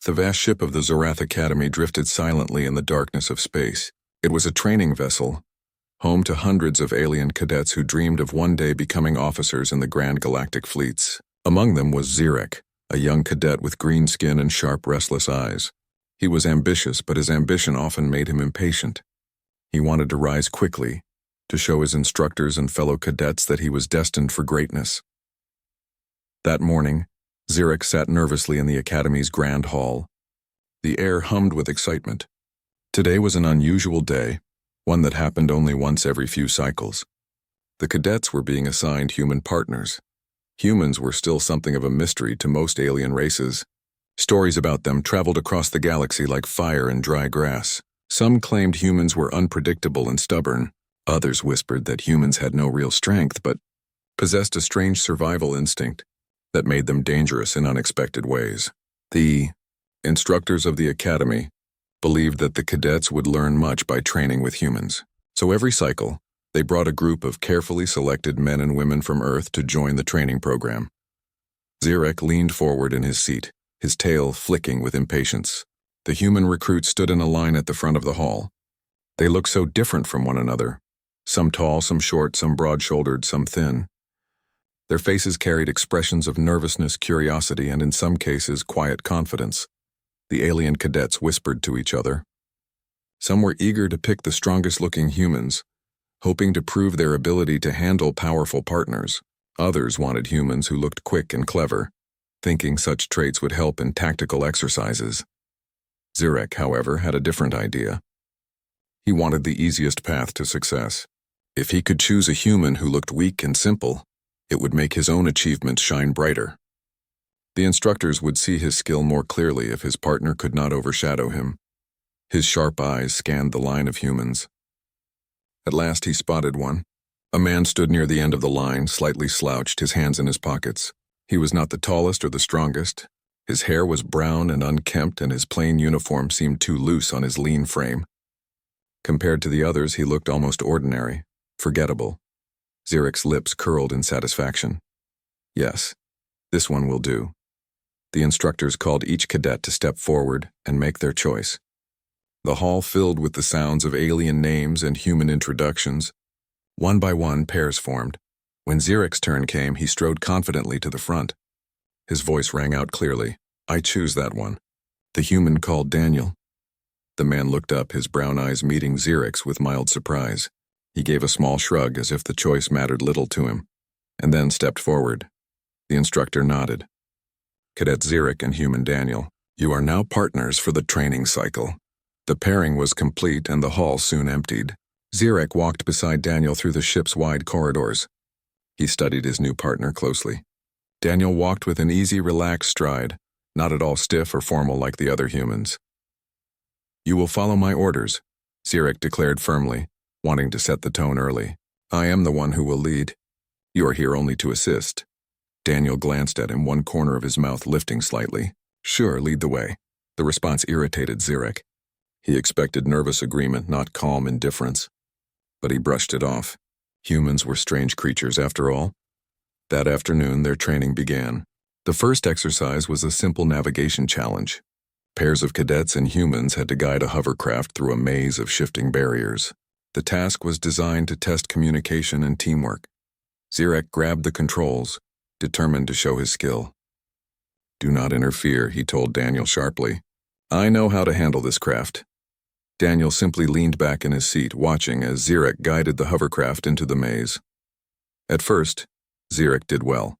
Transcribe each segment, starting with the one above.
The vast ship of the Zorath Academy drifted silently in the darkness of space. It was a training vessel, home to hundreds of alien cadets who dreamed of one day becoming officers in the grand galactic fleets. Among them was Zirek, a young cadet with green skin and sharp, restless eyes. He was ambitious, but his ambition often made him impatient. He wanted to rise quickly, to show his instructors and fellow cadets that he was destined for greatness. That morning, Zirek sat nervously in the Academy's grand hall. The air hummed with excitement. Today was an unusual day, one that happened only once every few cycles. The cadets were being assigned human partners. Humans were still something of a mystery to most alien races. Stories about them traveled across the galaxy like fire and dry grass. Some claimed humans were unpredictable and stubborn. Others whispered that humans had no real strength but possessed a strange survival instinct that made them dangerous in unexpected ways. The instructors of the Academy believed that the cadets would learn much by training with humans. So every cycle, they brought a group of carefully selected men and women from Earth to join the training program. Zirek leaned forward in his seat, his tail flicking with impatience. The human recruits stood in a line at the front of the hall. They looked so different from one another. Some tall, some short, some broad-shouldered, some thin. Their faces carried expressions of nervousness, curiosity, and in some cases, quiet confidence. The alien cadets whispered to each other. Some were eager to pick the strongest-looking humans, hoping to prove their ability to handle powerful partners. Others wanted humans who looked quick and clever, thinking such traits would help in tactical exercises. Zirek, however, had a different idea. He wanted the easiest path to success. If he could choose a human who looked weak and simple, it would make his own achievements shine brighter. The instructors would see his skill more clearly if his partner could not overshadow him. His sharp eyes scanned the line of humans. At last he spotted one. A man stood near the end of the line, slightly slouched, his hands in his pockets. He was not the tallest or the strongest. His hair was brown and unkempt, and his plain uniform seemed too loose on his lean frame. Compared to the others, he looked almost ordinary, forgettable. Zirek's lips curled in satisfaction. Yes, this one will do. The instructors called each cadet to step forward and make their choice. The hall filled with the sounds of alien names and human introductions. One by one, pairs formed. When Zirek's turn came, he strode confidently to the front. His voice rang out clearly. I choose that one. The human called Daniel. The man looked up, his brown eyes meeting Zirek's with mild surprise. He gave a small shrug as if the choice mattered little to him, and then stepped forward. The instructor nodded. Cadet Zirek and human Daniel, you are now partners for the training cycle. The pairing was complete and the hall soon emptied. Zirek walked beside Daniel through the ship's wide corridors. He studied his new partner closely. Daniel walked with an easy, relaxed stride, not at all stiff or formal like the other humans. You will follow my orders, Zirek declared firmly, wanting to set the tone early. I am the one who will lead. You are here only to assist. Daniel glanced at him, one corner of his mouth lifting slightly. Sure, lead the way. The response irritated Zirek. He expected nervous agreement, not calm indifference. But he brushed it off. Humans were strange creatures after all. That afternoon, their training began. The first exercise was a simple navigation challenge. Pairs of cadets and humans had to guide a hovercraft through a maze of shifting barriers. The task was designed to test communication and teamwork. Zirek grabbed the controls, determined to show his skill. Do not interfere, he told Daniel sharply. I know how to handle this craft. Daniel simply leaned back in his seat, watching as Zirek guided the hovercraft into the maze. At first, Zirek did well.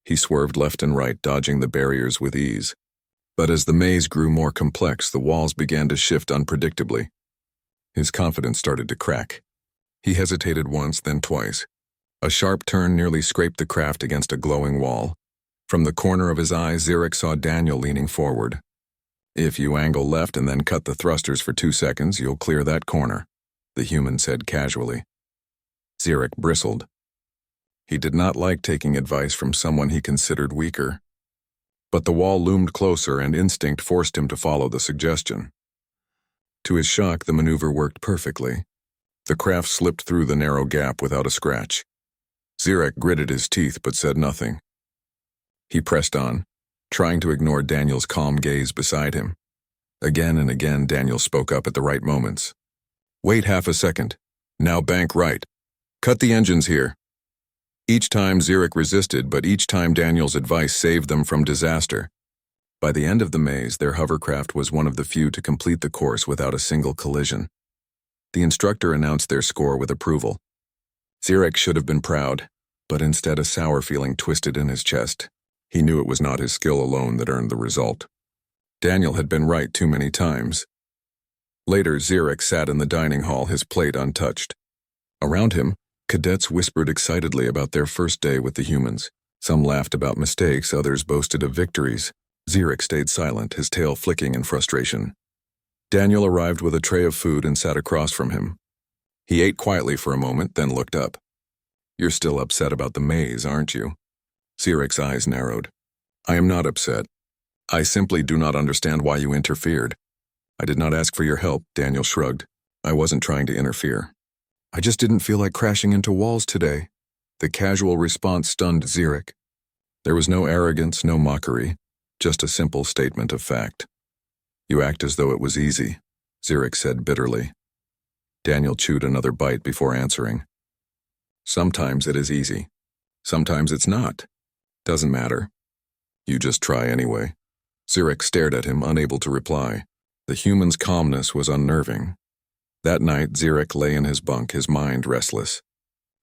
He swerved left and right, dodging the barriers with ease. But as the maze grew more complex, the walls began to shift unpredictably. His confidence started to crack. He hesitated once, then twice. A sharp turn nearly scraped the craft against a glowing wall. From the corner of his eye, Zirek saw Daniel leaning forward. If you angle left and then cut the thrusters for 2 seconds, you'll clear that corner, the human said casually. Zirek bristled. He did not like taking advice from someone he considered weaker. But the wall loomed closer and instinct forced him to follow the suggestion. To his shock, the maneuver worked perfectly. The craft slipped through the narrow gap without a scratch. Zirek gritted his teeth but said nothing. He pressed on, trying to ignore Daniel's calm gaze beside him. Again and again, Daniel spoke up at the right moments. "Wait half a second. Now bank right. Cut the engines here." Each time Zurich resisted, but each time Daniel's advice saved them from disaster. By the end of the maze, their hovercraft was one of the few to complete the course without a single collision. The instructor announced their score with approval. Zurich should have been proud, but instead a sour feeling twisted in his chest. He knew it was not his skill alone that earned the result. Daniel had been right too many times. Later, Zurich sat in the dining hall, his plate untouched. Around him, cadets whispered excitedly about their first day with the humans. Some laughed about mistakes, others boasted of victories. Zurich stayed silent, his tail flicking in frustration. Daniel arrived with a tray of food and sat across from him. He ate quietly for a moment, then looked up. "You're still upset about the maze, aren't you?" Zurich's eyes narrowed. "I am not upset. I simply do not understand why you interfered." "I did not ask for your help," Daniel shrugged. "I wasn't trying to interfere. I just didn't feel like crashing into walls today." The casual response stunned Zurich. There was no arrogance, no mockery, just a simple statement of fact. "You act as though it was easy," Zurich said bitterly. Daniel chewed another bite before answering. "Sometimes it is easy. Sometimes it's not. Doesn't matter. You just try anyway." Zurich stared at him, unable to reply. The human's calmness was unnerving. That night, Zurich lay in his bunk, his mind restless.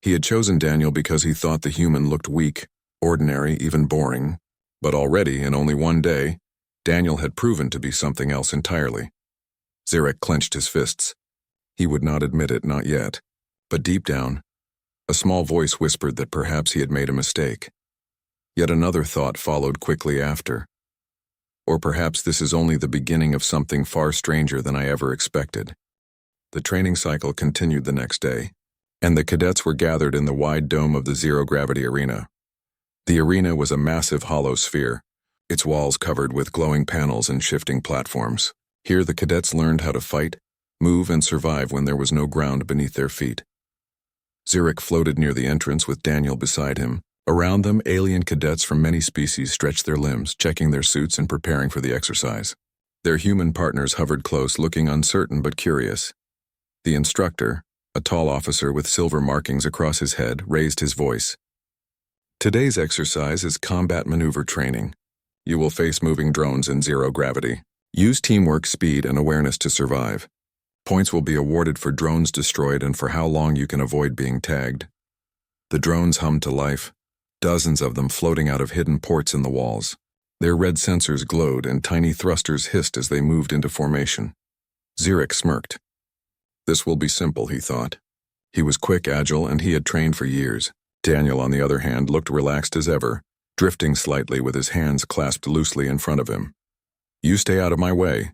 He had chosen Daniel because he thought the human looked weak, ordinary, even boring. But already, in only one day, Daniel had proven to be something else entirely. Zurich clenched his fists. He would not admit it, not yet. But deep down, a small voice whispered that perhaps he had made a mistake. Yet another thought followed quickly after. Or perhaps this is only the beginning of something far stranger than I ever expected. The training cycle continued the next day, and the cadets were gathered in the wide dome of the zero-gravity arena. The arena was a massive hollow sphere, its walls covered with glowing panels and shifting platforms. Here the cadets learned how to fight, move, and survive when there was no ground beneath their feet. Zurich floated near the entrance with Daniel beside him. Around them, alien cadets from many species stretched their limbs, checking their suits and preparing for the exercise. Their human partners hovered close, looking uncertain but curious. The instructor, a tall officer with silver markings across his head, raised his voice. "Today's exercise is combat maneuver training. You will face moving drones in zero gravity. Use teamwork, speed, and awareness to survive. Points will be awarded for drones destroyed and for how long you can avoid being tagged." The drones hummed to life, dozens of them floating out of hidden ports in the walls. Their red sensors glowed and tiny thrusters hissed as they moved into formation. Zurich smirked. This will be simple, he thought. He was quick, agile, and he had trained for years. Daniel, on the other hand, looked relaxed as ever, drifting slightly with his hands clasped loosely in front of him. "You stay out of my way,"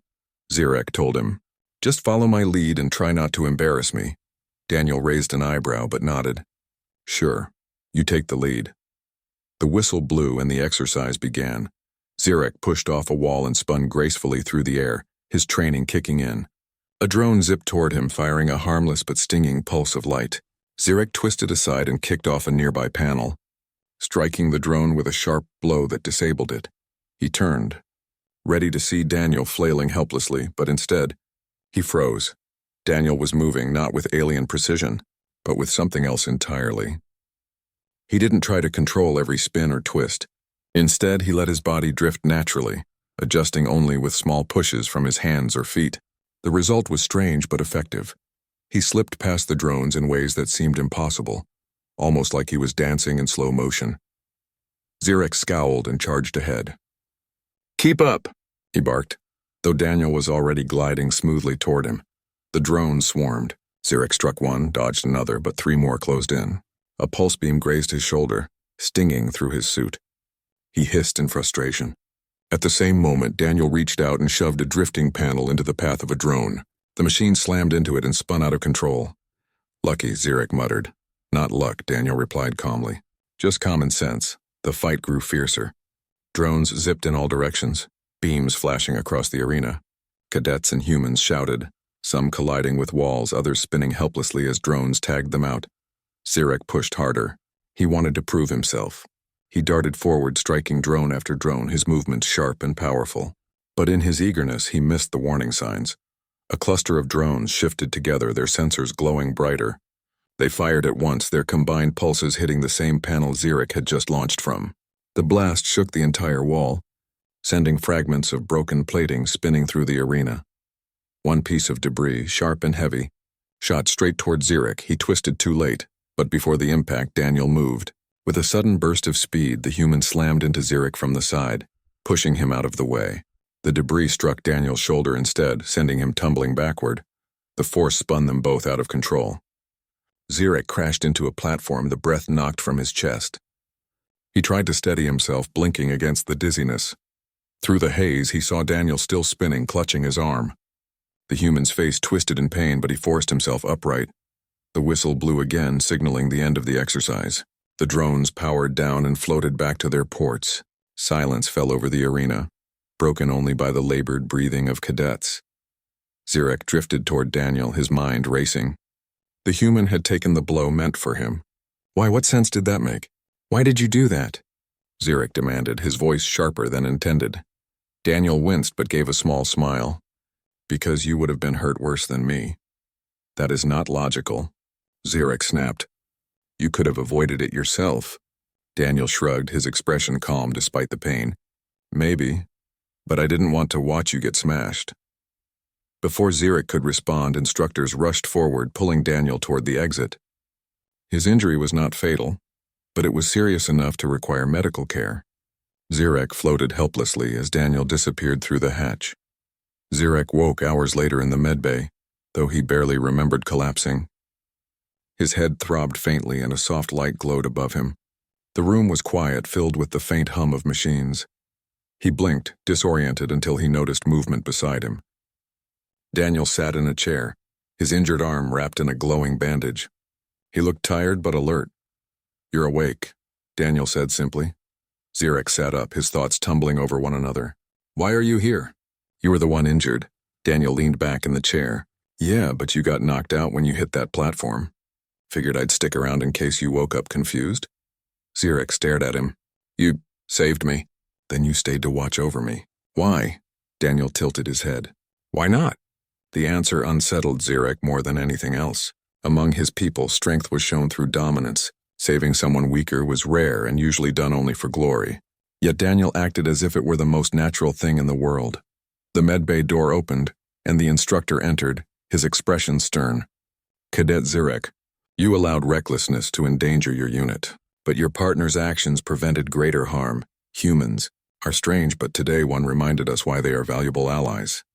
Zurich told him. "Just follow my lead and try not to embarrass me." Daniel raised an eyebrow but nodded. "Sure, you take the lead." The whistle blew and the exercise began. Zurich pushed off a wall and spun gracefully through the air, his training kicking in. A drone zipped toward him, firing a harmless but stinging pulse of light. Zurich twisted aside and kicked off a nearby panel, striking the drone with a sharp blow that disabled it. He turned, ready to see Daniel flailing helplessly, but instead, he froze. Daniel was moving not with alien precision, but with something else entirely. He didn't try to control every spin or twist. Instead, he let his body drift naturally, adjusting only with small pushes from his hands or feet. The result was strange but effective. He slipped past the drones in ways that seemed impossible, almost like he was dancing in slow motion. Zurich scowled and charged ahead. "Keep up," he barked, though Daniel was already gliding smoothly toward him. The drones swarmed. Zurich struck one, dodged another, but three more closed in. A pulse beam grazed his shoulder, stinging through his suit. He hissed in frustration. At the same moment, Daniel reached out and shoved a drifting panel into the path of a drone. The machine slammed into it and spun out of control. "Lucky," Zurich muttered. "Not luck," Daniel replied calmly. "Just common sense." The fight grew fiercer. Drones zipped in all directions, beams flashing across the arena. Cadets and humans shouted, some colliding with walls, others spinning helplessly as drones tagged them out. Zurich pushed harder. He wanted to prove himself. He darted forward, striking drone after drone, his movements sharp and powerful. But in his eagerness, he missed the warning signs. A cluster of drones shifted together, their sensors glowing brighter. They fired at once, their combined pulses hitting the same panel Xeric had just launched from. The blast shook the entire wall, sending fragments of broken plating spinning through the arena. One piece of debris, sharp and heavy, shot straight toward Xeric. He twisted too late, but before the impact, Daniel moved. With a sudden burst of speed, the human slammed into Xeric from the side, pushing him out of the way. The debris struck Daniel's shoulder instead, sending him tumbling backward. The force spun them both out of control. Xeric crashed into a platform, the breath knocked from his chest. He tried to steady himself, blinking against the dizziness. Through the haze, he saw Daniel still spinning, clutching his arm. The human's face twisted in pain, but he forced himself upright. The whistle blew again, signaling the end of the exercise. The drones powered down and floated back to their ports. Silence fell over the arena, broken only by the labored breathing of cadets. Xeric drifted toward Daniel, his mind racing. The human had taken the blow meant for him. Why, what sense did that make? Why did you do that? Xeric demanded, his voice sharper than intended. Daniel winced but gave a small smile. Because you would have been hurt worse than me. That is not logical. Xeric snapped. You could have avoided it yourself. Daniel shrugged, his expression calm despite the pain. Maybe, but I didn't want to watch you get smashed. Before Xeric could respond, instructors rushed forward, pulling Daniel toward the exit. His injury was not fatal, but it was serious enough to require medical care. Xeric floated helplessly as Daniel disappeared through the hatch. Xeric woke hours later in the medbay, though he barely remembered collapsing. His head throbbed faintly and a soft light glowed above him. The room was quiet, filled with the faint hum of machines. He blinked, disoriented, until he noticed movement beside him. Daniel sat in a chair, his injured arm wrapped in a glowing bandage. He looked tired but alert. You're awake, Daniel said simply. Xeric sat up, his thoughts tumbling over one another. Why are you here? You were the one injured. Daniel leaned back in the chair. Yeah, but you got knocked out when you hit that platform. Figured I'd stick around in case you woke up confused. Xeric stared at him. You saved me. Then you stayed to watch over me. Why? Daniel tilted his head. Why not? The answer unsettled Xeric more than anything else. Among his people, strength was shown through dominance. Saving someone weaker was rare and usually done only for glory. Yet Daniel acted as if it were the most natural thing in the world. The medbay door opened, and the instructor entered, his expression stern. Cadet Xeric, you allowed recklessness to endanger your unit, but your partner's actions prevented greater harm. Humans are strange, but today one reminded us why they are valuable allies.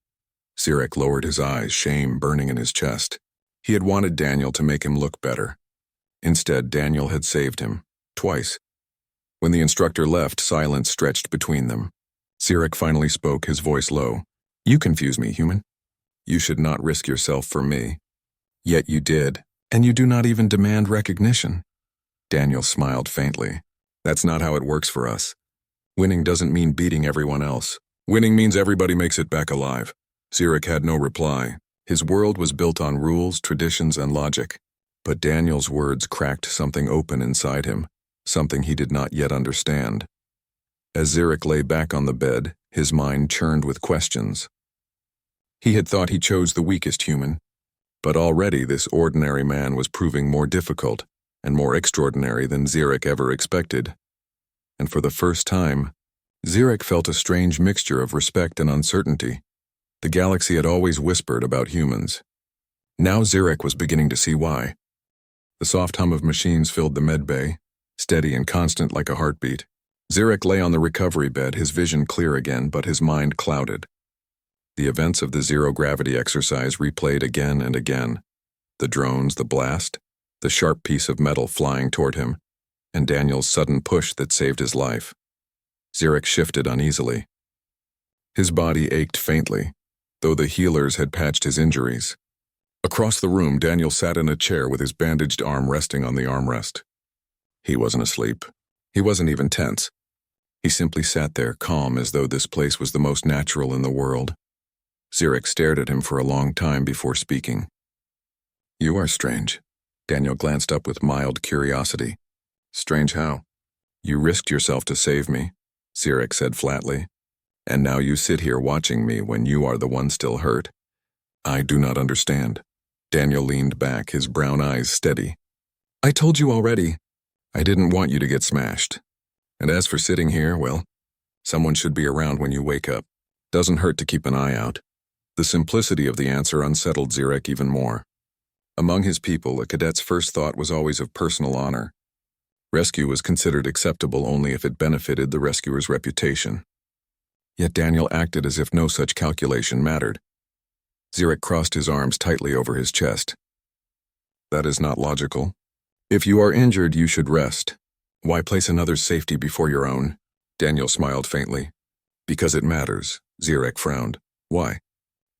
Xeric lowered his eyes, shame burning in his chest. He had wanted Daniel to make him look better. Instead, Daniel had saved him, twice. When the instructor left, silence stretched between them. Xeric finally spoke, his voice low. You confuse me, human. You should not risk yourself for me. Yet you did, and you do not even demand recognition. Daniel smiled faintly. That's not how it works for us. Winning doesn't mean beating everyone else. Winning means everybody makes it back alive. Xeric had no reply. His world was built on rules, traditions, and logic. But Daniel's words cracked something open inside him, something he did not yet understand. As Xeric lay back on the bed, his mind churned with questions. He had thought he chose the weakest human, but already this ordinary man was proving more difficult and more extraordinary than Xeric ever expected. And for the first time, Xeric felt a strange mixture of respect and uncertainty. The galaxy had always whispered about humans. Now Xeric was beginning to see why. The soft hum of machines filled the medbay, steady and constant like a heartbeat. Xeric lay on the recovery bed, his vision clear again, but his mind clouded. The events of the zero-gravity exercise replayed again and again. The drones, the blast, the sharp piece of metal flying toward him, and Daniel's sudden push that saved his life. Xeric shifted uneasily. His body ached faintly, though the healers had patched his injuries. Across the room, Daniel sat in a chair with his bandaged arm resting on the armrest. He wasn't asleep. He wasn't even tense. He simply sat there, calm as though this place was the most natural in the world. Xeric stared at him for a long time before speaking. You are strange. Daniel glanced up with mild curiosity. Strange how? You risked yourself to save me, Zirek said flatly. And now you sit here watching me when you are the one still hurt. I do not understand. Daniel leaned back, his brown eyes steady. I told you already. I didn't want you to get smashed. And as for sitting here, well, someone should be around when you wake up. Doesn't hurt to keep an eye out. The simplicity of the answer unsettled Zirek even more. Among his people, a cadet's first thought was always of personal honor. Rescue was considered acceptable only if it benefited the rescuer's reputation. Yet Daniel acted as if no such calculation mattered. Zirek crossed his arms tightly over his chest. That is not logical. If you are injured, you should rest. Why place another's safety before your own? Daniel smiled faintly. Because it matters, Zirek frowned. Why?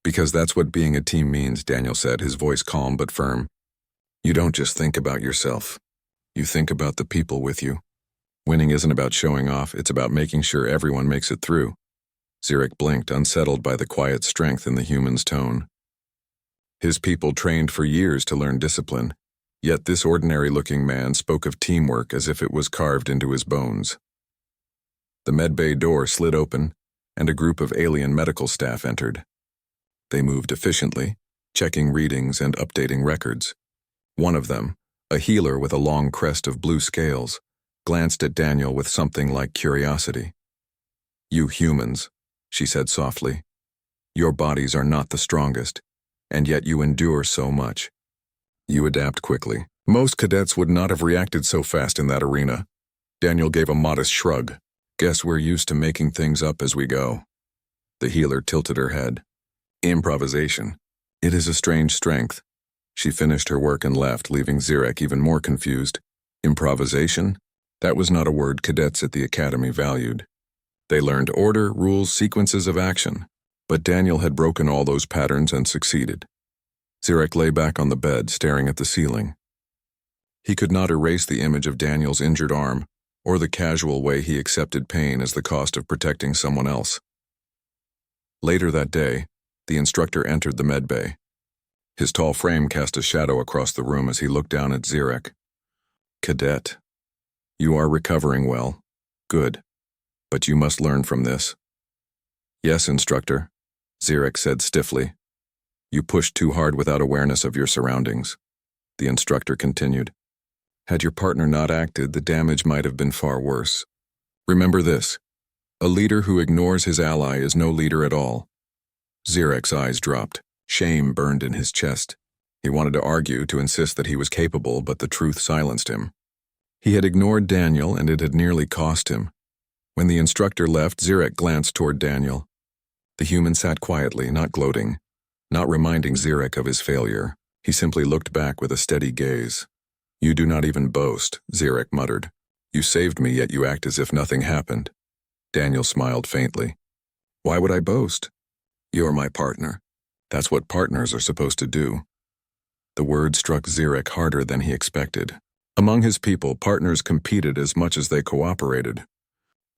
Because that's what being a team means, Daniel said, his voice calm but firm. You don't just think about yourself. You think about the people with you. Winning isn't about showing off, it's about making sure everyone makes it through. Zirek blinked, unsettled by the quiet strength in the human's tone. His people trained for years to learn discipline, yet this ordinary-looking man spoke of teamwork as if it was carved into his bones. The medbay door slid open, and a group of alien medical staff entered. They moved efficiently, checking readings and updating records. One of them, a healer with a long crest of blue scales, glanced at Daniel with something like curiosity. You humans, she said softly. Your bodies are not the strongest, and yet you endure so much. You adapt quickly. Most cadets would not have reacted so fast in that arena. Daniel gave a modest shrug. Guess we're used to making things up as we go. The healer tilted her head. Improvisation. It is a strange strength. She finished her work and left, leaving Zirek even more confused. Improvisation? That was not a word cadets at the academy valued. They learned order, rules, sequences of action. But Daniel had broken all those patterns and succeeded. Zirek lay back on the bed, staring at the ceiling. He could not erase the image of Daniel's injured arm, or the casual way he accepted pain as the cost of protecting someone else. Later that day, the instructor entered the medbay. His tall frame cast a shadow across the room as he looked down at Zirek. Cadet, you are recovering well. Good. But you must learn from this. Yes, instructor, Zirek said stiffly. You pushed too hard without awareness of your surroundings. The instructor continued. Had your partner not acted, the damage might have been far worse. Remember this. A leader who ignores his ally is no leader at all. Zirek's eyes dropped. Shame burned in his chest. He wanted to argue, to insist that he was capable, but the truth silenced him. He had ignored Daniel, and it had nearly cost him. When the instructor left, Zirek glanced toward Daniel. The human sat quietly, not gloating, not reminding Zirek of his failure. He simply looked back with a steady gaze. You do not even boast, Zirek muttered. You saved me, yet you act as if nothing happened. Daniel smiled faintly. Why would I boast? You're my partner. That's what partners are supposed to do. The word struck Zirek harder than he expected. Among his people, partners competed as much as they cooperated.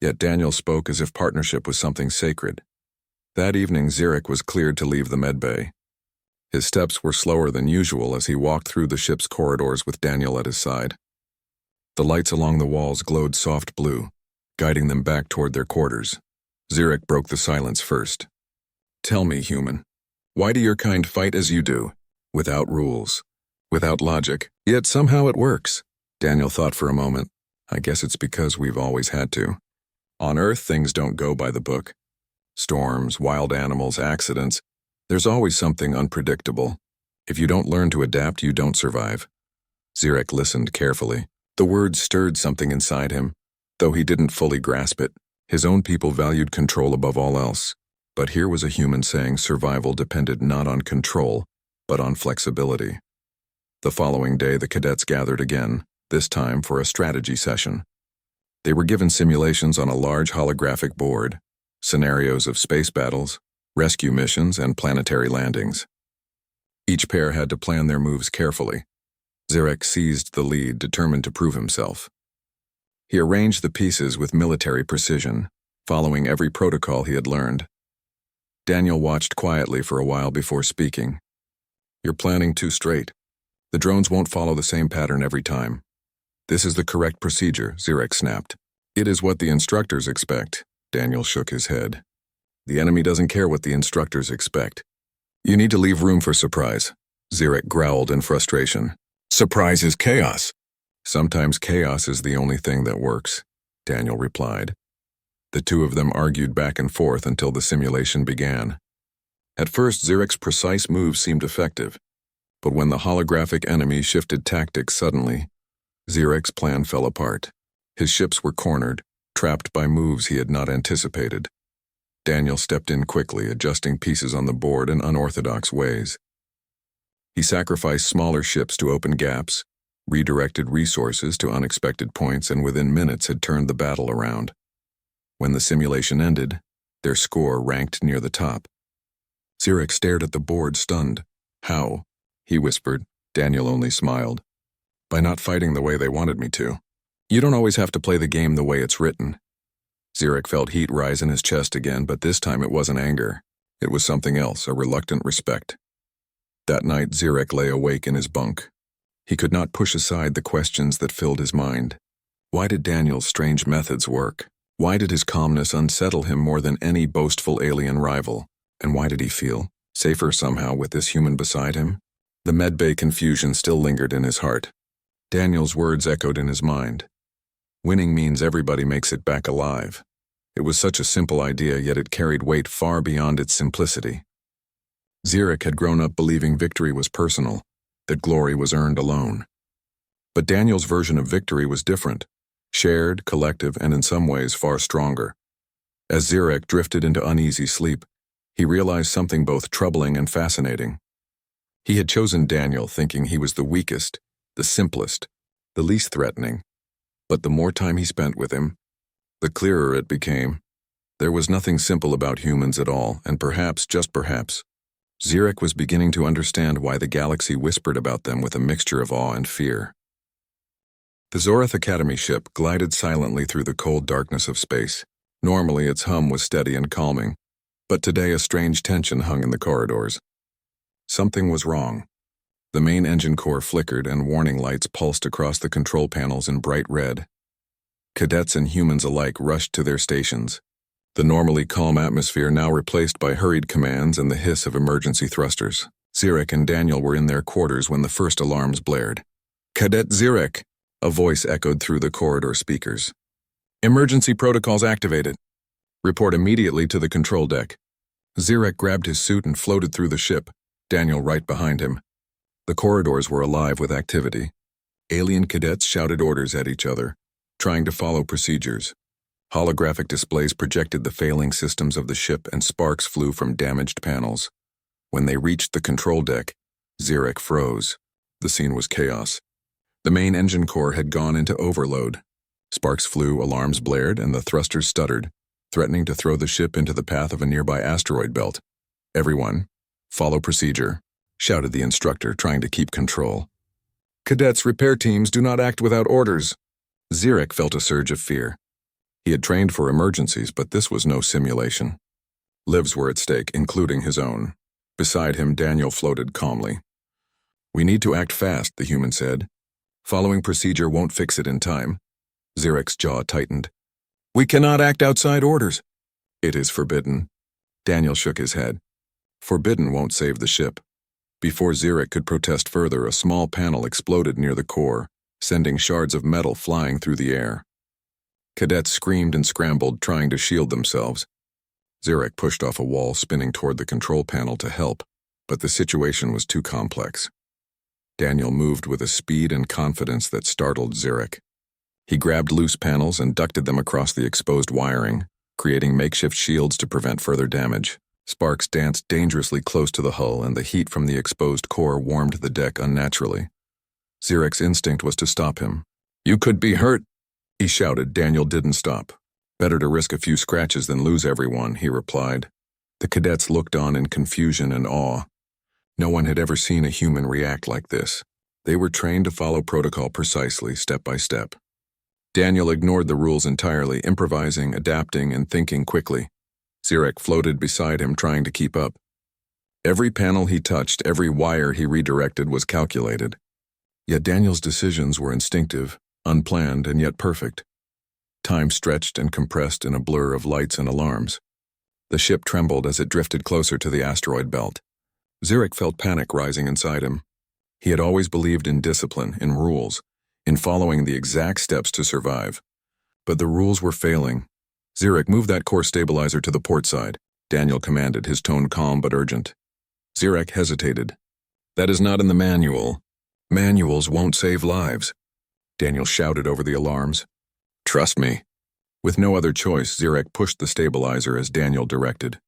Yet Daniel spoke as if partnership was something sacred. That evening, Zirek was cleared to leave the medbay. His steps were slower than usual as he walked through the ship's corridors with Daniel at his side. The lights along the walls glowed soft blue, guiding them back toward their quarters. Zirek broke the silence first. Tell me, human, why do your kind fight as you do? Without rules, without logic, yet somehow it works. Daniel thought for a moment. I guess it's because we've always had to. On Earth, things don't go by the book. Storms, wild animals, accidents. There's always something unpredictable. If you don't learn to adapt, you don't survive. Zirek listened carefully. The words stirred something inside him. Though he didn't fully grasp it, his own people valued control above all else. But here was a human saying survival depended not on control, but on flexibility. The following day, the cadets gathered again, this time for a strategy session. They were given simulations on a large holographic board, scenarios of space battles, rescue missions, and planetary landings. Each pair had to plan their moves carefully. Zirek seized the lead, determined to prove himself. He arranged the pieces with military precision, following every protocol he had learned. Daniel watched quietly for a while before speaking. You're planning too straight. The drones won't follow the same pattern every time. This is the correct procedure, Zirek snapped. It is what the instructors expect. Daniel shook his head. The enemy doesn't care what the instructors expect. You need to leave room for surprise. Zirek growled in frustration. Surprise is chaos. Sometimes chaos is the only thing that works, Daniel replied. The two of them argued back and forth until the simulation began. At first, Zirek's precise moves seemed effective, but when the holographic enemy shifted tactics suddenly, Zirek's plan fell apart. His ships were cornered, trapped by moves he had not anticipated. Daniel stepped in quickly, adjusting pieces on the board in unorthodox ways. He sacrificed smaller ships to open gaps, redirected resources to unexpected points, and within minutes had turned the battle around. When the simulation ended, their score ranked near the top. Zirek stared at the board, stunned. How? He whispered. Daniel only smiled. By not fighting the way they wanted me to. You don't always have to play the game the way it's written. Zirek felt heat rise in his chest again, but this time it wasn't anger. It was something else, a reluctant respect. That night, Zirek lay awake in his bunk. He could not push aside the questions that filled his mind. Why did Daniel's strange methods work? Why did his calmness unsettle him more than any boastful alien rival? And why did he feel safer somehow with this human beside him? The Medbay confusion still lingered in his heart. Daniel's words echoed in his mind. Winning means everybody makes it back alive. It was such a simple idea, yet it carried weight far beyond its simplicity. Zirek had grown up believing victory was personal, that glory was earned alone. But Daniel's version of victory was different, shared, collective, and in some ways far stronger. As Zirek drifted into uneasy sleep, he realized something both troubling and fascinating. He had chosen Daniel thinking he was the weakest, the simplest, the least threatening. But the more time he spent with him, the clearer it became. There was nothing simple about humans at all, and perhaps, just perhaps, Zirek was beginning to understand why the galaxy whispered about them with a mixture of awe and fear. The Zoreth Academy ship glided silently through the cold darkness of space. Normally its hum was steady and calming, but today a strange tension hung in the corridors. Something was wrong. The main engine core flickered and warning lights pulsed across the control panels in bright red. Cadets and humans alike rushed to their stations, the normally calm atmosphere now replaced by hurried commands and the hiss of emergency thrusters. Zirek and Daniel were in their quarters when the first alarms blared. "Cadet Zirek," a voice echoed through the corridor speakers. "Emergency protocols activated. Report immediately to the control deck." Zirek grabbed his suit and floated through the ship, Daniel right behind him. The corridors were alive with activity. Alien cadets shouted orders at each other, trying to follow procedures. Holographic displays projected the failing systems of the ship and sparks flew from damaged panels. When they reached the control deck, Zirek froze. The scene was chaos. The main engine core had gone into overload. Sparks flew, alarms blared, and the thrusters stuttered, threatening to throw the ship into the path of a nearby asteroid belt. "Everyone, follow procedure," shouted the instructor, trying to keep control. "Cadets, repair teams do not act without orders." Zirek felt a surge of fear. He had trained for emergencies, but this was no simulation. Lives were at stake, including his own. Beside him, Daniel floated calmly. "We need to act fast," the human said. "Following procedure won't fix it in time." Zirek's jaw tightened. "We cannot act outside orders." "It is forbidden." Daniel shook his head. "Forbidden won't save the ship." Before Zirek could protest further, a small panel exploded near the core, sending shards of metal flying through the air. Cadets screamed and scrambled, trying to shield themselves. Zirek pushed off a wall, spinning toward the control panel to help, but the situation was too complex. Daniel moved with a speed and confidence that startled Zirek. He grabbed loose panels and ducted them across the exposed wiring, creating makeshift shields to prevent further damage. Sparks danced dangerously close to the hull, and the heat from the exposed core warmed the deck unnaturally. Zirek's instinct was to stop him. "You could be hurt," he shouted. Daniel didn't stop. "Better to risk a few scratches than lose everyone," he replied. The cadets looked on in confusion and awe. No one had ever seen a human react like this. They were trained to follow protocol precisely, step by step. Daniel ignored the rules entirely, improvising, adapting, and thinking quickly. Zirek floated beside him, trying to keep up. Every panel he touched, every wire he redirected was calculated. Yet Daniel's decisions were instinctive, unplanned, and yet perfect. Time stretched and compressed in a blur of lights and alarms. The ship trembled as it drifted closer to the asteroid belt. Zurich felt panic rising inside him. He had always believed in discipline, in rules, in following the exact steps to survive. But the rules were failing. "Zurich, move that core stabilizer to the port side," Daniel commanded, his tone calm but urgent. Zurich hesitated. "That is not in the manual. Manuals won't save lives," Daniel shouted over the alarms. "Trust me." With no other choice, Zurich pushed the stabilizer as Daniel directed.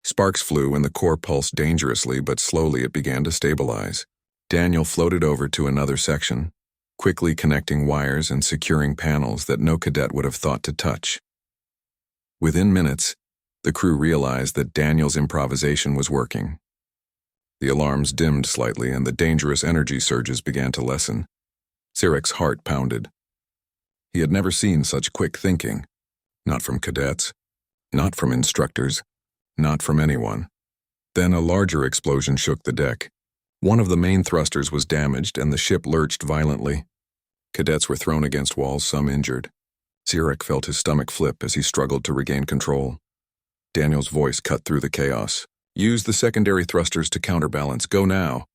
Sparks flew and the core pulsed dangerously, but slowly it began to stabilize. Daniel floated over to another section, quickly connecting wires and securing panels that no cadet would have thought to touch. Within minutes, the crew realized that Daniel's improvisation was working. The alarms dimmed slightly and the dangerous energy surges began to lessen. Zurich's heart pounded. He had never seen such quick thinking. Not from cadets, not from instructors, not from anyone. Then a larger explosion shook the deck. One of the main thrusters was damaged and the ship lurched violently. Cadets were thrown against walls, some injured. Zurich felt his stomach flip as he struggled to regain control. Daniel's voice cut through the chaos. "Use the secondary thrusters to counterbalance. Go now."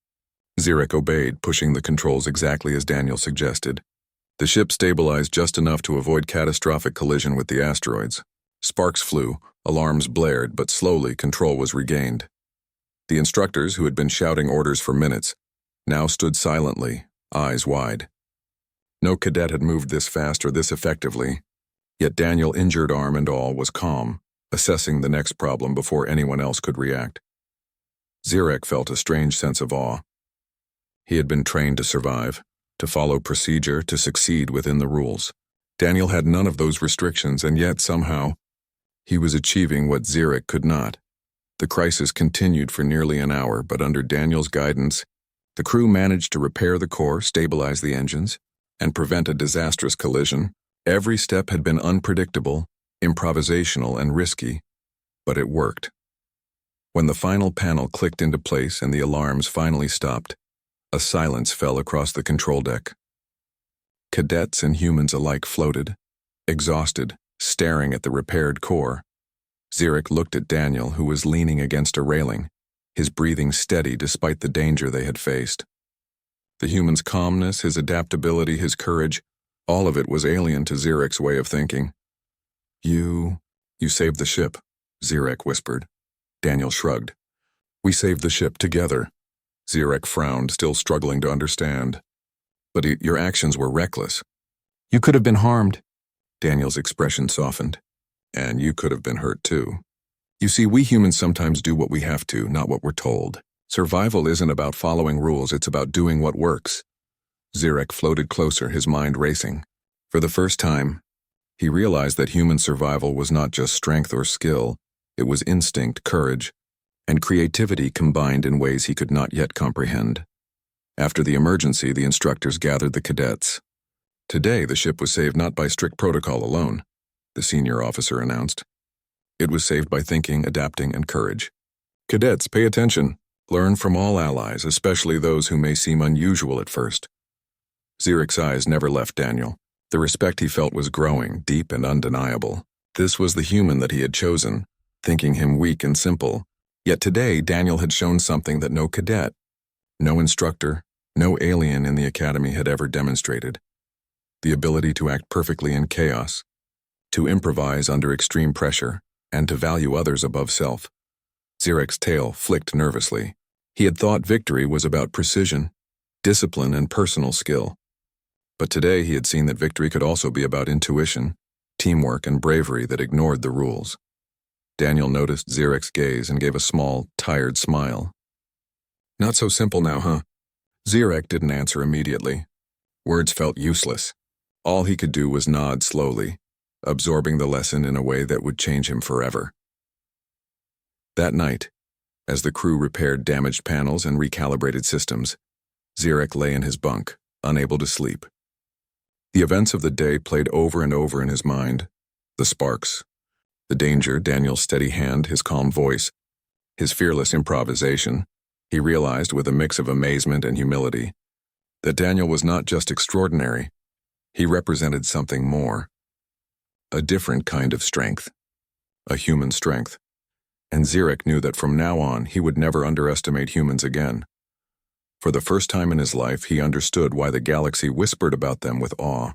Zurich obeyed, pushing the controls exactly as Daniel suggested. The ship stabilized just enough to avoid catastrophic collision with the asteroids. Sparks flew, alarms blared, but slowly control was regained. The instructors, who had been shouting orders for minutes, now stood silently, eyes wide. No cadet had moved this fast or this effectively, yet Daniel, injured arm and all, was calm, assessing the next problem before anyone else could react. Zurich felt a strange sense of awe. He had been trained to survive, to follow procedure, to succeed within the rules. Daniel had none of those restrictions, and yet somehow, he was achieving what Zurich could not. The crisis continued for nearly an hour, but under Daniel's guidance, the crew managed to repair the core, stabilize the engines, and prevent a disastrous collision. Every step had been unpredictable, improvisational, and risky, but it worked. When the final panel clicked into place and the alarms finally stopped, a silence fell across the control deck. Cadets and humans alike floated, exhausted, staring at the repaired core. Zurich looked at Daniel, who was leaning against a railing, his breathing steady despite the danger they had faced. The human's calmness, his adaptability, his courage, all of it was alien to Zurich's way of thinking. You saved the ship," Zurich whispered. Daniel shrugged. "We saved the ship together." Zurich frowned, still struggling to understand. "But your actions were reckless. You could have been harmed." Daniel's expression softened. "And you could have been hurt too. You see, we humans sometimes do what we have to, not what we're told. Survival isn't about following rules, it's about doing what works." Zurich floated closer, his mind racing. For the first time, he realized that human survival was not just strength or skill, it was instinct, courage, and creativity combined in ways he could not yet comprehend. After the emergency, the instructors gathered the cadets. Today, the ship was saved not by strict protocol alone, the senior officer announced. It was saved by thinking, adapting, and courage. "Cadets, pay attention. Learn from all allies, especially those who may seem unusual at first." Zurich's eyes never left Daniel. The respect he felt was growing, deep and undeniable. This was the human that he had chosen, thinking him weak and simple. Yet today, Daniel had shown something that no cadet, no instructor, no alien in the academy had ever demonstrated. The ability to act perfectly in chaos, to improvise under extreme pressure, and to value others above self. Zurich's tail flicked nervously. He had thought victory was about precision, discipline, and personal skill. But today he had seen that victory could also be about intuition, teamwork, and bravery that ignored the rules. Daniel noticed Zurich's gaze and gave a small, tired smile. "Not so simple now, huh?" Zurich didn't answer immediately. Words felt useless. All he could do was nod slowly, absorbing the lesson in a way that would change him forever. That night, as the crew repaired damaged panels and recalibrated systems, Zurich lay in his bunk, unable to sleep. The events of the day played over and over in his mind. The sparks, the danger, Daniel's steady hand, his calm voice, his fearless improvisation. He realized, with a mix of amazement and humility, that Daniel was not just extraordinary, he represented something more. A different kind of strength. A human strength. And Zirek knew that from now on he would never underestimate humans again. For the first time in his life, he understood why the galaxy whispered about them with awe.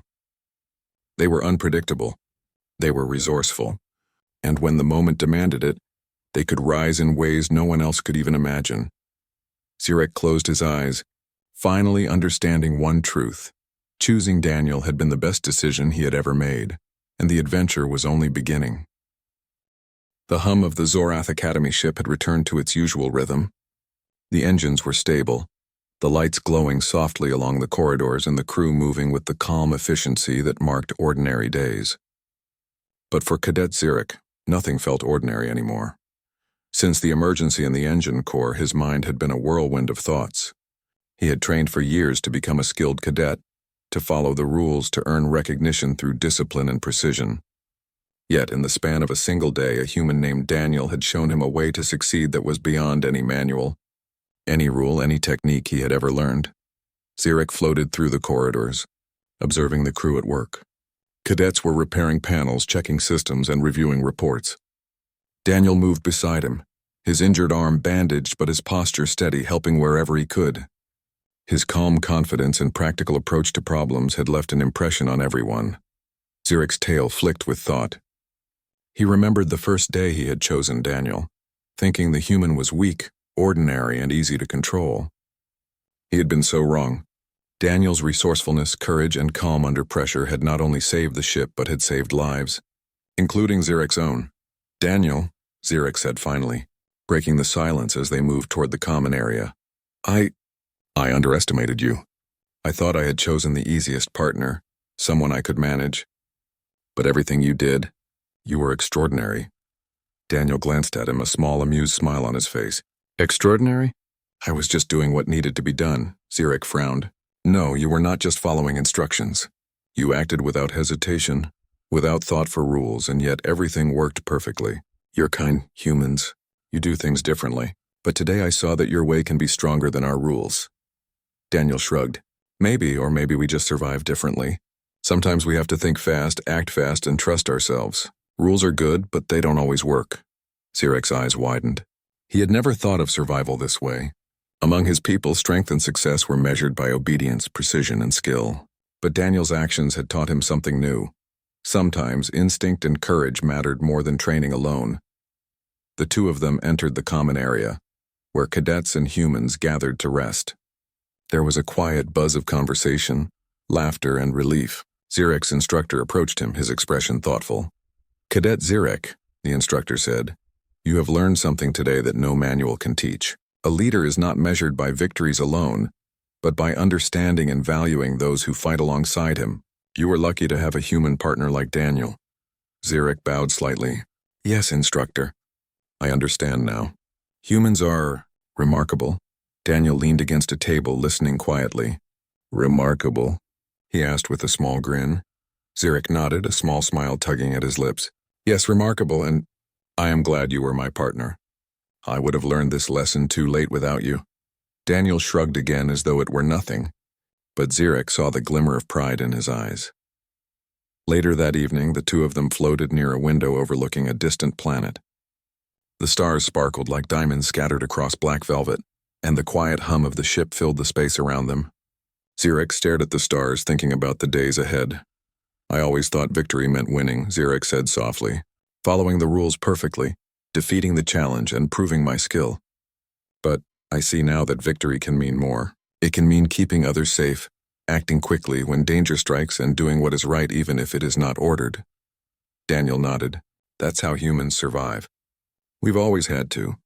They were unpredictable. They were resourceful. And when the moment demanded it, they could rise in ways no one else could even imagine. Zirek closed his eyes, finally understanding one truth. Choosing Daniel had been the best decision he had ever made, and the adventure was only beginning. The hum of the Zorath Academy ship had returned to its usual rhythm. The engines were stable, the lights glowing softly along the corridors and the crew moving with the calm efficiency that marked ordinary days. But for Cadet Zirek, nothing felt ordinary anymore. Since the emergency in the engine core, his mind had been a whirlwind of thoughts. He had trained for years to become a skilled cadet, to follow the rules, to earn recognition through discipline and precision. Yet, in the span of a single day, a human named Daniel had shown him a way to succeed that was beyond any manual, any rule, any technique he had ever learned. Zirek floated through the corridors, observing the crew at work. Cadets were repairing panels, checking systems, and reviewing reports. Daniel moved beside him, his injured arm bandaged but his posture steady, helping wherever he could. His calm confidence and practical approach to problems had left an impression on everyone. Zirek's tail flicked with thought. He remembered the first day he had chosen Daniel, thinking the human was weak, ordinary, and easy to control. He had been so wrong. Daniel's resourcefulness, courage, and calm under pressure had not only saved the ship but had saved lives, including Zirek's own. "Daniel," Zirek said finally, breaking the silence as they moved toward the common area. I underestimated you. I thought I had chosen the easiest partner, someone I could manage. But everything you did, you were extraordinary." Daniel glanced at him, a small, amused smile on his face. "Extraordinary?" "I was just doing what needed to be done," Zirek frowned. "No, you were not just following instructions. You acted without hesitation, without thought for rules, and yet everything worked perfectly. Your kind, humans, you do things differently. But today I saw that your way can be stronger than our rules." Daniel shrugged. "Maybe, or maybe we just survive differently. Sometimes we have to think fast, act fast, and trust ourselves. Rules are good, but they don't always work." Zirek's eyes widened. He had never thought of survival this way. Among his people, strength and success were measured by obedience, precision, and skill. But Daniel's actions had taught him something new. Sometimes instinct and courage mattered more than training alone. The two of them entered the common area, where cadets and humans gathered to rest. There was a quiet buzz of conversation, laughter, and relief. Zirek's instructor approached him, his expression thoughtful. "Cadet Zirek," the instructor said, "you have learned something today that no manual can teach. A leader is not measured by victories alone, but by understanding and valuing those who fight alongside him. You were lucky to have a human partner like Daniel." Zirek bowed slightly. "Yes, instructor. I understand now. Humans are remarkable." Daniel leaned against a table, listening quietly. "Remarkable?" he asked with a small grin. Zirek nodded, a small smile tugging at his lips. "Yes, remarkable, and I am glad you were my partner. I would have learned this lesson too late without you." Daniel shrugged again as though it were nothing, but Zirek saw the glimmer of pride in his eyes. Later that evening, the two of them floated near a window overlooking a distant planet. The stars sparkled like diamonds scattered across black velvet, and the quiet hum of the ship filled the space around them. Zirek stared at the stars, thinking about the days ahead. "I always thought victory meant winning," Zirek said softly. "Following the rules perfectly, defeating the challenge, and proving my skill. But I see now that victory can mean more. It can mean keeping others safe, acting quickly when danger strikes, and doing what is right even if it is not ordered." Daniel nodded. "That's how humans survive. We've always had to.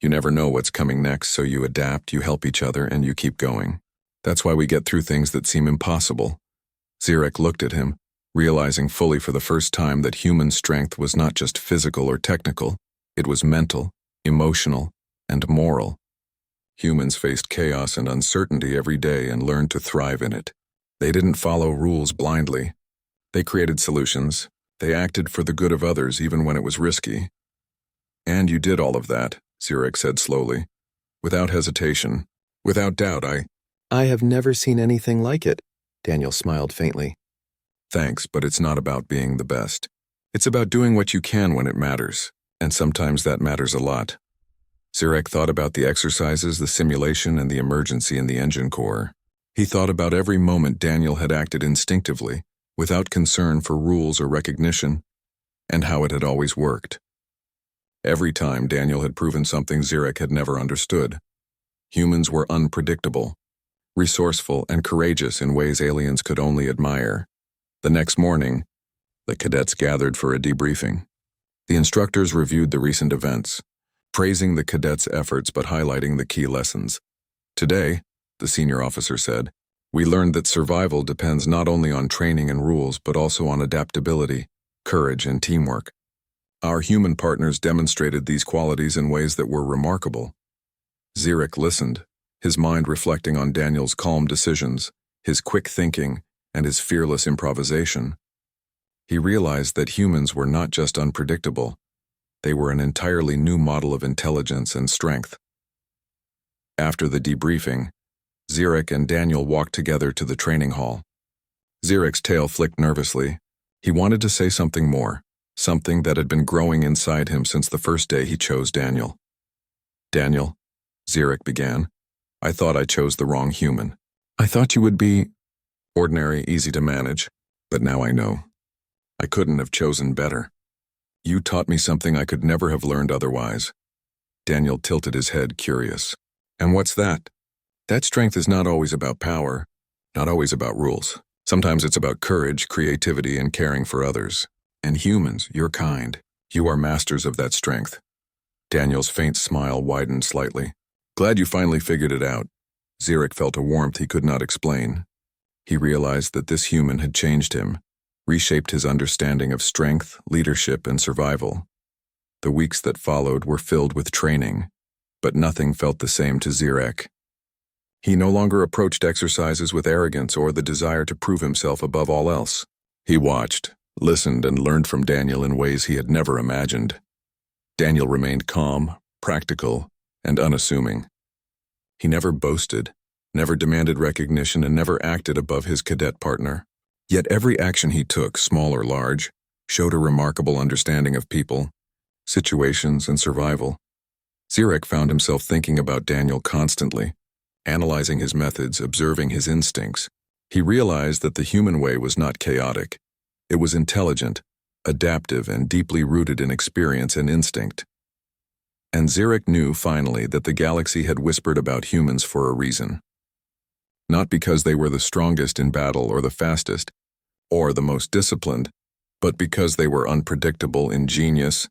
You never know what's coming next, so you adapt, you help each other, and you keep going. That's why we get through things that seem impossible." Zirek looked at him, realizing fully for the first time that human strength was not just physical or technical. It was mental, emotional, and moral. Humans faced chaos and uncertainty every day and learned to thrive in it. They didn't follow rules blindly. They created solutions. They acted for the good of others even when it was risky. "And you did all of that," Zirek said slowly. "Without hesitation. Without doubt, I have never seen anything like it." Daniel smiled faintly. "Thanks, but it's not about being the best. It's about doing what you can when it matters, and sometimes that matters a lot. Zirek thought about the exercises, the simulation, and the emergency in the engine core. He thought about every moment Daniel had acted instinctively, without concern for rules or recognition, and how it had always worked. Every time Daniel had proven something Zirek had never understood. Humans were unpredictable, resourceful, and courageous in ways aliens could only admire. The next morning, the cadets gathered for a debriefing. The instructors reviewed the recent events, praising the cadets' efforts but highlighting the key lessons. Today, the senior officer said, we learned that survival depends not only on training and rules but also on adaptability, courage, and teamwork. Our human partners demonstrated these qualities in ways that were remarkable. Zirek listened, his mind reflecting on Daniel's calm decisions, his quick thinking, and his fearless improvisation. He realized that humans were not just unpredictable, they were an entirely new model of intelligence and strength. After the debriefing, Zirek and Daniel walked together to the training hall. Zirek's tail flicked nervously. He wanted to say something more, something that had been growing inside him since the first day he chose Daniel. Daniel, Zirek began, I thought I chose the wrong human. I thought you would be ordinary, easy to manage, but now I know. I couldn't have chosen better. You taught me something I could never have learned otherwise. Daniel tilted his head, curious. And what's that? That strength is not always about power, not always about rules. Sometimes it's about courage, creativity, and caring for others. And humans, your kind, you are masters of that strength. Daniel's faint smile widened slightly. Glad you finally figured it out. Zirek felt a warmth he could not explain. He realized that this human had changed him, reshaped his understanding of strength, leadership, and survival. The weeks that followed were filled with training, but nothing felt the same to Zirek. He no longer approached exercises with arrogance or the desire to prove himself above all else. He watched, listened, and learned from Daniel in ways he had never imagined. Daniel remained calm, practical, and unassuming. He never boasted, never demanded recognition, and never acted above his cadet partner. Yet every action he took, small or large, showed a remarkable understanding of people, situations, and survival. Zirek found himself thinking about Daniel constantly, analyzing his methods, observing his instincts. He realized that the human way was not chaotic. It was intelligent, adaptive, and deeply rooted in experience and instinct. And Zirek knew, finally, that the galaxy had whispered about humans for a reason. Not because they were the strongest in battle or the fastest, or the most disciplined, but because they were unpredictable, ingenious,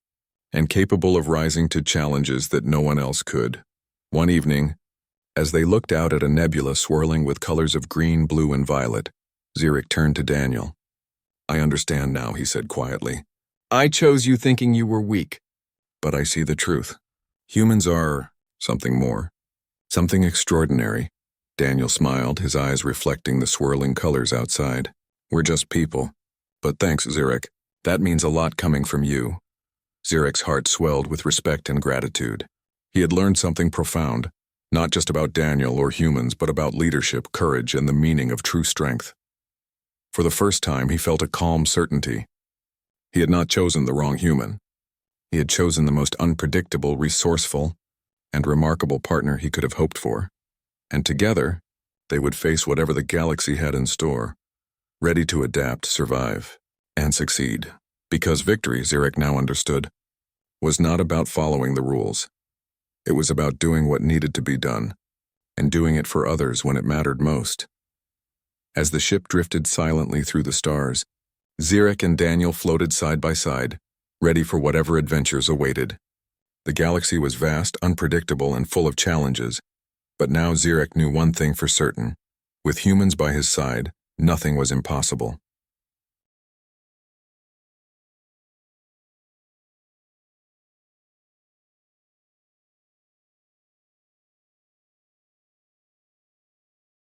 and capable of rising to challenges that no one else could. One evening, as they looked out at a nebula swirling with colors of green, blue, and violet, Zirek turned to Daniel. I understand now, he said quietly. I chose you thinking you were weak, but I see the truth. Humans are something more, something extraordinary. Daniel smiled, his eyes reflecting the swirling colors outside. We're just people. But thanks, Zirek. That means a lot coming from you. Zirek's heart swelled with respect and gratitude. He had learned something profound, not just about Daniel or humans, but about leadership, courage, and the meaning of true strength. For the first time, he felt a calm certainty. He had not chosen the wrong human. He had chosen the most unpredictable, resourceful, and remarkable partner he could have hoped for. And together, they would face whatever the galaxy had in store, ready to adapt, survive, and succeed. Because victory, Zirek now understood, was not about following the rules. It was about doing what needed to be done, and doing it for others when it mattered most. As the ship drifted silently through the stars, Zirek and Daniel floated side by side, ready for whatever adventures awaited. The galaxy was vast, unpredictable, and full of challenges, but now Zirek knew one thing for certain. With humans by his side, nothing was impossible.